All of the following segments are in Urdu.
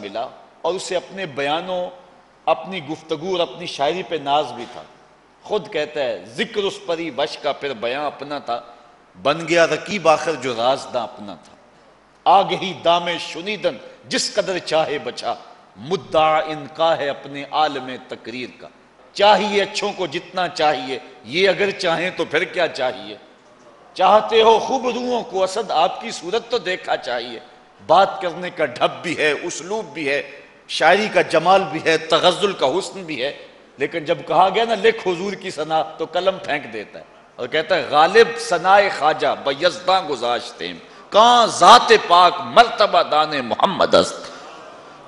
ملا اور اسے اپنے بیانوں، اپنی گفتگو اور اپنی شاعری پہ ناز بھی تھا۔ خود کہتا ہے ذکر اس پری وش کا پھر بیان اپنا تھا، بن گیا رقیب آخر جو رازداں اپنا تھا۔ آگہی دام شنیدن جس قدر چاہے بچا، مدعا انکا ہے اپنے عالم تقریر کا۔ چاہیے اچھوں کو جتنا چاہیے، یہ اگر چاہیں تو پھر کیا چاہیے۔ چاہتے ہو خوب روحوں کو اسد، آپ کی صورت تو دیکھا چاہیے۔ بات کرنے کا ڈھب بھی ہے، اسلوب بھی ہے، شاعری کا جمال بھی ہے، تغزل کا حسن بھی ہے، لیکن جب کہا گیا نا لکھ حضور کی ثنا تو قلم پھینک دیتا ہے اور کہتا ہے غالب ثنائے خواجہ بیزداں گذاشتیں، کہاں ذات پاک مرتبہ دان محمد است۔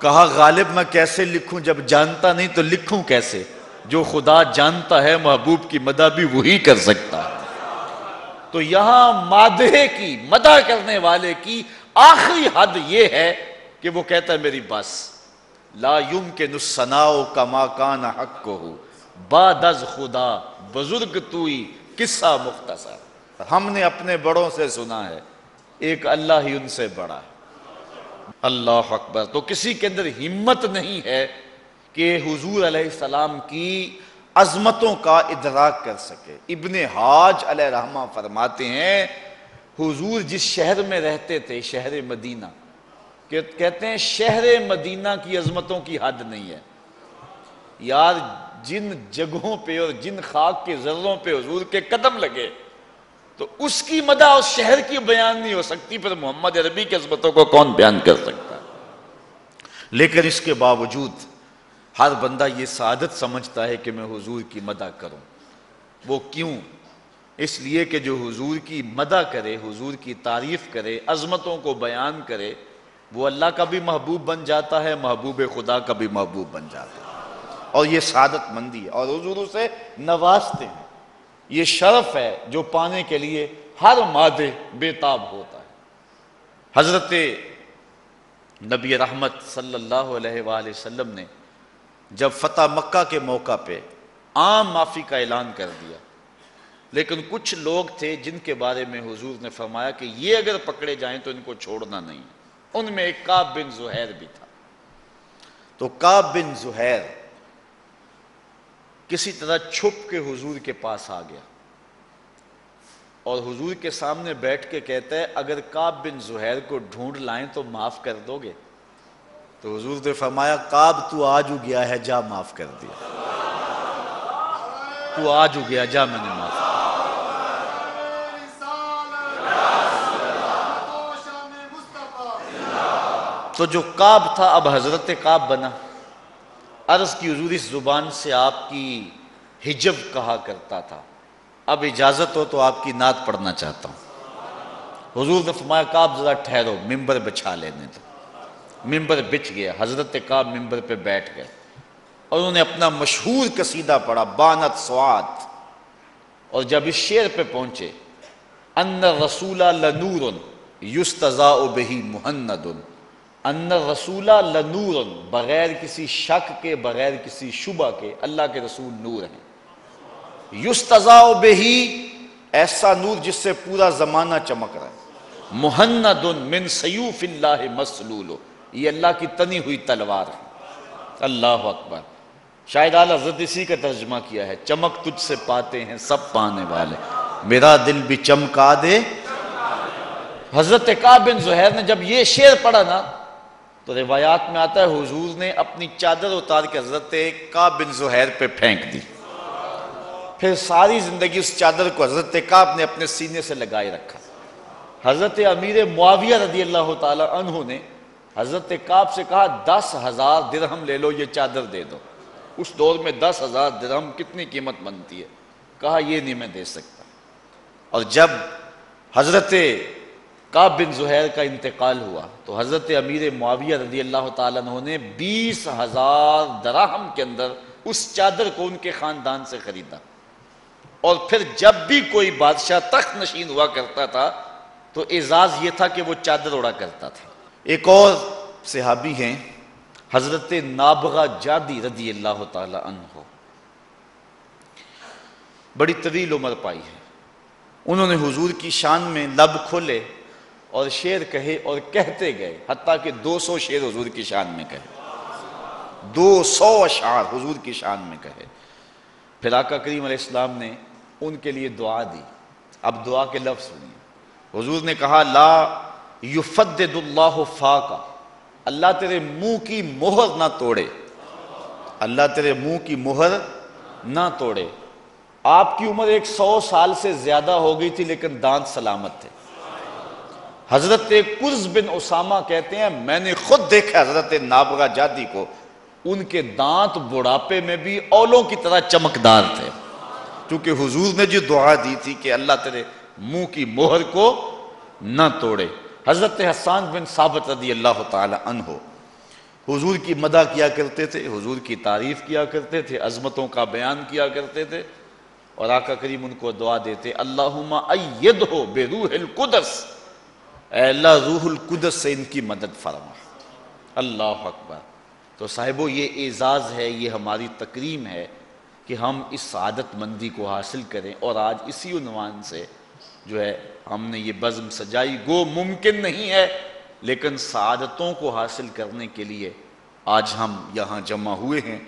کہا غالب میں کیسے لکھوں، جب جانتا نہیں تو لکھوں کیسے۔ جو خدا جانتا ہے محبوب کی مدح بھی وہی کر سکتا ہے۔ تو یہاں مادح کی، مدح کرنے والے کی آخری حد یہ ہے کہ وہ کہتا ہے میری بس لا یمکن الثناء کما کان حقہ، بعد از خدا بزرگ توئی قصہ مختصر۔ ہم نے اپنے بڑوں سے سنا ہے ایک اللہ ہی ان سے بڑا ہے۔ اللہ اکبر۔ تو کسی کے اندر ہمت نہیں ہے کہ حضور علیہ السلام کی عظمتوں کا ادراک کر سکے۔ ابن حاج علیہ رحمہ فرماتے ہیں حضور جس شہر میں رہتے تھے، شہر مدینہ، کہتے ہیں شہر مدینہ کی عظمتوں کی حد نہیں ہے یار۔ جن جگہوں پہ اور جن خاک کے ذروں پہ حضور کے قدم لگے تو اس کی مدح اس شہر کی بیان نہیں ہو سکتی، پھر محمد عربی کی عظمتوں کو کون بیان کر سکتا ہے۔ لیکن اس کے باوجود ہر بندہ یہ سعادت سمجھتا ہے کہ میں حضور کی مدح کروں۔ وہ کیوں؟ اس لیے کہ جو حضور کی مدح کرے، حضور کی تعریف کرے، عظمتوں کو بیان کرے، وہ اللہ کا بھی محبوب بن جاتا ہے، محبوب خدا کا بھی محبوب بن جاتا ہے، اور یہ سعادت مندی ہے، اور حضور اسے نوازتے ہیں۔ یہ شرف ہے جو پانے کے لیے ہر مادے بے تاب ہوتا ہے۔ حضرت نبی رحمت صلی اللہ علیہ وآلہ وسلم نے جب فتح مکہ کے موقع پہ عام معافی کا اعلان کر دیا، لیکن کچھ لوگ تھے جن کے بارے میں حضور نے فرمایا کہ یہ اگر پکڑے جائیں تو ان کو چھوڑنا نہیں۔ ان میں ایک کعب بن زہیر بھی تھا۔ تو کعب بن زہیر کسی طرح چھپ کے حضور کے پاس آ گیا اور حضور کے سامنے بیٹھ کے کہتا ہے اگر کعب بن زہیر کو ڈھونڈ لائیں تو معاف کر دو گے؟ تو حضور نے فرمایا کعب تو آج ہو گیا ہے، جا معاف کر دیا، تو آج ہو گیا، جا میں نے معاف کر دیا۔ تو جو کعب تھا اب حضرت کعب بنا۔ عرض کی حضور اس زبان سے آپ کی حجب کہا کرتا تھا، اب اجازت ہو تو آپ کی نعت پڑھنا چاہتا ہوں۔ حضور نے فرمایا کعب ذرا ٹھہرو، ممبر بچھا لینے دو۔ ممبر بچھ گیا، حضرت کعب ممبر پہ بیٹھ گئے اور انہوں نے اپنا مشہور قصیدہ پڑھا بانت سعاد، اور جب اس شعر پہ پہنچے ان الرسول لنور یستضاء بہ مہند، ان الرسول لنور، بغیر کسی شک کے، بغیر کسی شبہ کے اللہ کے رسول نور ہیں۔ یستضاء بہ، ایسا نور جس سے پورا زمانہ چمک رہا ہے۔ مہند من سیوف اللہ مسلول، یہ اللہ کی تنی ہوئی تلوار ہے۔ اللہ اکبر۔ شاید اعلیٰ حضرت اسی کا ترجمہ کیا ہے، چمک تجھ سے پاتے ہیں سب پانے والے، میرا دل بھی چمکا دے۔ حضرت کعب بن زہیر نے جب یہ شعر پڑھا نا تو روایات میں آتا ہے حضور نے اپنی چادر اتار کے حضرت کعب بن زہیر پہ پھینک دی، پھر ساری زندگی اس چادر کو حضرت کعب نے اپنے سینے سے لگائے رکھا۔ حضرت امیر معاویہ رضی اللہ تعالی عنہ نے حضرت کعب سے کہا 10,000 درہم لے لو، یہ چادر دے دو۔ اس دور میں 10,000 درہم کتنی قیمت بنتی ہے؟ کہا یہ نہیں میں دے سکتا۔ اور جب حضرت کعب بن زہیر کا انتقال ہوا تو حضرت امیر معاویہ رضی اللہ تعالیٰ عنہ نے 20,000 دراہم کے اندر اس چادر کو ان کے خاندان سے خریدا، اور پھر جب بھی کوئی بادشاہ تخت نشین ہوا کرتا تھا تو اعزاز یہ تھا کہ وہ چادر اڑا کرتا تھا۔ ایک اور صحابی ہیں حضرت نابغہ جادی رضی اللہ تعالی عنہ، بڑی طویل عمر پائی ہے۔ انہوں نے حضور کی شان میں لب کھولے اور شعر کہے اور کہتے گئے، حتیٰ کہ 200 شعر حضور کی شان میں کہے، 200 اشعار حضور کی شان میں کہے۔ پھر آقا کریم علیہ السلام نے ان کے لیے دعا دی۔ اب دعا کے لفظ سنیے، حضور نے کہا لا یفدد اللہ فاقا، اللہ تیرے منہ کی مہر نہ توڑے، اللہ تیرے منہ کی مہر نہ توڑے۔ آپ کی عمر 100 سال سے زیادہ ہو گئی تھی لیکن دانت سلامت تھے۔ حضرت قرز بن اسامہ کہتے ہیں میں نے خود دیکھا حضرت نابغہ جادی کو، ان کے دانت بڑھاپے میں بھی اولوں کی طرح چمکدار تھے، کیونکہ حضور نے جو دعا دی تھی کہ اللہ تیرے منہ کی مہر کو نہ توڑے۔ حضرت حسان بن ثابت رضی اللہ تعالی عنہ حضور کی مدح کیا کرتے تھے، حضور کی تعریف کیا کرتے تھے، عظمتوں کا بیان کیا کرتے تھے، اور آقا کریم ان کو دعا دیتے اللہم ایدہ بروح القدس، اے اللہ روح القدس سے ان کی مدد فرما۔ اللہ اکبر۔ تو صاحبو یہ اعزاز ہے، یہ ہماری تکریم ہے کہ ہم اس سعادت مندی کو حاصل کریں، اور آج اسی عنوان سے جو ہے ہم نے یہ بزم سجائی۔ گو ممکن نہیں ہے لیکن سعادتوں کو حاصل کرنے کے لیے آج ہم یہاں جمع ہوئے ہیں۔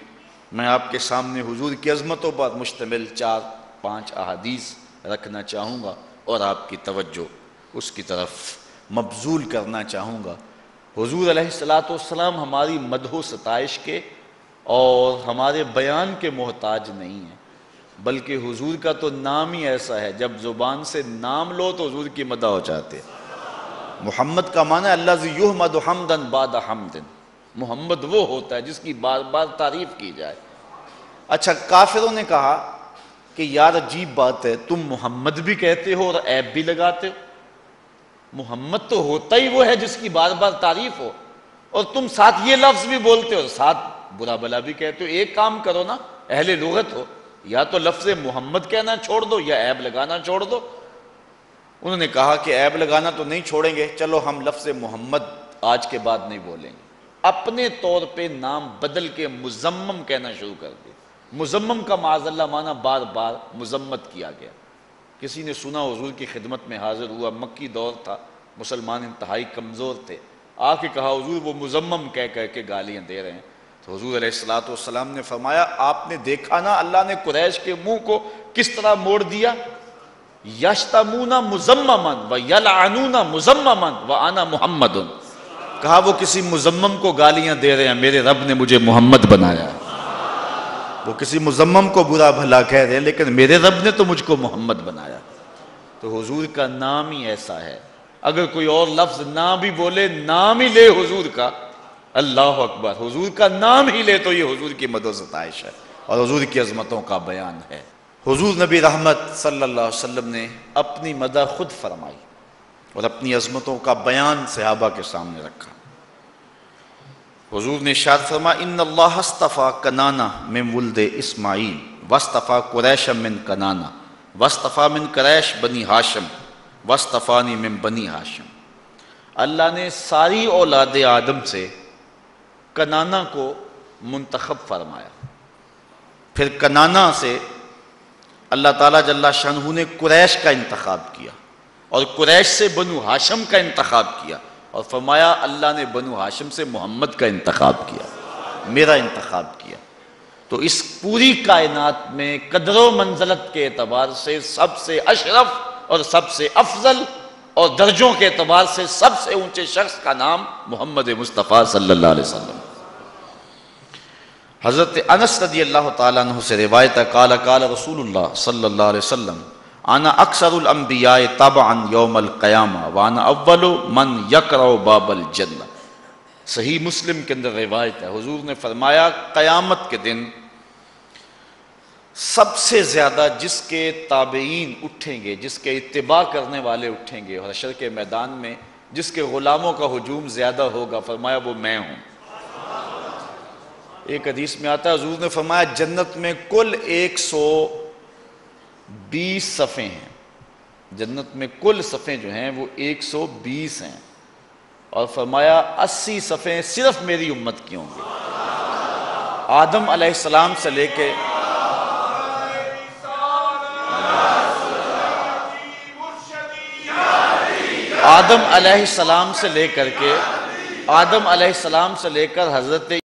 میں آپ کے سامنے حضور کی عظمتوں پر مشتمل 4-5 احادیث رکھنا چاہوں گا اور آپ کی توجہ اس کی طرف مبذول کرنا چاہوں گا۔ حضور علیہ السلام ہماری مدح و ستائش کے اور ہمارے بیان کے محتاج نہیں ہیں، بلکہ حضور کا تو نام ہی ایسا ہے، جب زبان سے نام لو تو حضور کی مدح ہو جاتے۔ محمد کا معنی ہے الذی یحمد حمدا بعد حمد، محمد وہ ہوتا ہے جس کی بار بار تعریف کی جائے۔ اچھا، کافروں نے کہا کہ یار عجیب بات ہے، تم محمد بھی کہتے ہو اور عیب بھی لگاتے ہو، محمد تو ہوتا ہی وہ ہے جس کی بار بار تعریف ہو، اور تم ساتھ یہ لفظ بھی بولتے ہو، ساتھ برا بلا بھی کہتے ہو۔ ایک کام کرو نا، اہل لغت ہو، یا تو لفظ محمد کہنا چھوڑ دو یا عیب لگانا چھوڑ دو۔ انہوں نے کہا کہ عیب لگانا تو نہیں چھوڑیں گے، چلو ہم لفظ محمد آج کے بعد نہیں بولیں گے، اپنے طور پہ نام بدل کے مزمم کہنا شروع کر دیا۔ مزمم کا معاذ اللہ معنی بار بار مذمت کیا گیا۔ کسی نے سنا حضور کی خدمت میں حاضر ہوا، مکی دور تھا، مسلمان انتہائی کمزور تھے، آ کے کہا حضور وہ مزمم کہہ کہہ کے گالیاں دے رہے ہیں۔ تو حضور علیہ السلام نے فرمایا آپ نے دیکھا نا اللہ نے قریش کے منہ کو کس طرح موڑ دیا، یشتمون مزمما ویلعنون مزمما وانا محمد، کہا وہ کسی مزمم کو گالیاں دے رہے ہیں، میرے رب نے مجھے محمد بنایا ہے۔ وہ کسی مزمم کو برا بھلا کہہ رہے ہیں لیکن میرے رب نے تو مجھ کو محمد بنایا۔ تو حضور کا نام ہی ایسا ہے، اگر کوئی اور لفظ نہ بھی بولے، نام ہی لے حضور کا، اللہ اکبر، حضور کا نام ہی لے تو یہ حضور کی مدح و ستائش ہے اور حضور کی عظمتوں کا بیان ہے۔ حضور نبی رحمت صلی اللہ علیہ وسلم نے اپنی مدح خود فرمائی اور اپنی عظمتوں کا بیان صحابہ کے سامنے رکھا۔ حضور نے ارشاد فرمایا ان اللہ اصطفیٰ کنانہ من ولد اسماعیل واصطفیٰ قریش من کنانہ واصطفیٰ من قریش بنی ہاشم واصطفانی من بنی ہاشم، اللہ نے ساری اولاد آدم سے کنانہ کو منتخب فرمایا، پھر کنانہ سے اللہ تعالیٰ جل شانہ نے قریش کا انتخاب کیا اور قریش سے بنو ہاشم کا انتخاب کیا، اور فرمایا اللہ نے بنو ہاشم سے محمد کا انتخاب کیا، میرا انتخاب کیا۔ تو اس پوری کائنات میں قدر و منزلت کے اعتبار سے سب سے اشرف اور سب سے افضل اور درجوں کے اعتبار سے سب سے اونچے شخص کا نام محمد مصطفیٰ صلی اللہ علیہ وسلم۔ حضرت انس رضی اللہ تعالیٰ عنہ سے روایت ہے قال قال رسول اللہ صلی اللہ علیہ وسلم انا اکثر الانبیاء تبعا یوم القیامہ وانا اول من یقرع باب الجنہ۔ صحیح مسلم کے اندر روایت ہے، حضور نے فرمایا قیامت کے دن سب سے زیادہ جس کے تابعین اٹھیں گے، جس کے اتباع کرنے والے اٹھیں گے، اور حشر کے میدان میں جس کے غلاموں کا ہجوم زیادہ ہوگا، فرمایا وہ میں ہوں۔ ایک حدیث میں آتا ہے حضور نے فرمایا جنت میں کل 120 صفیں ہیں، جنت میں کل صفیں جو ہیں وہ 120 ہیں، اور فرمایا 80 صفیں صرف میری امت کی ہوں گی، آدم علیہ السلام سے لے کے آدم علیہ السلام سے لے کر حضرت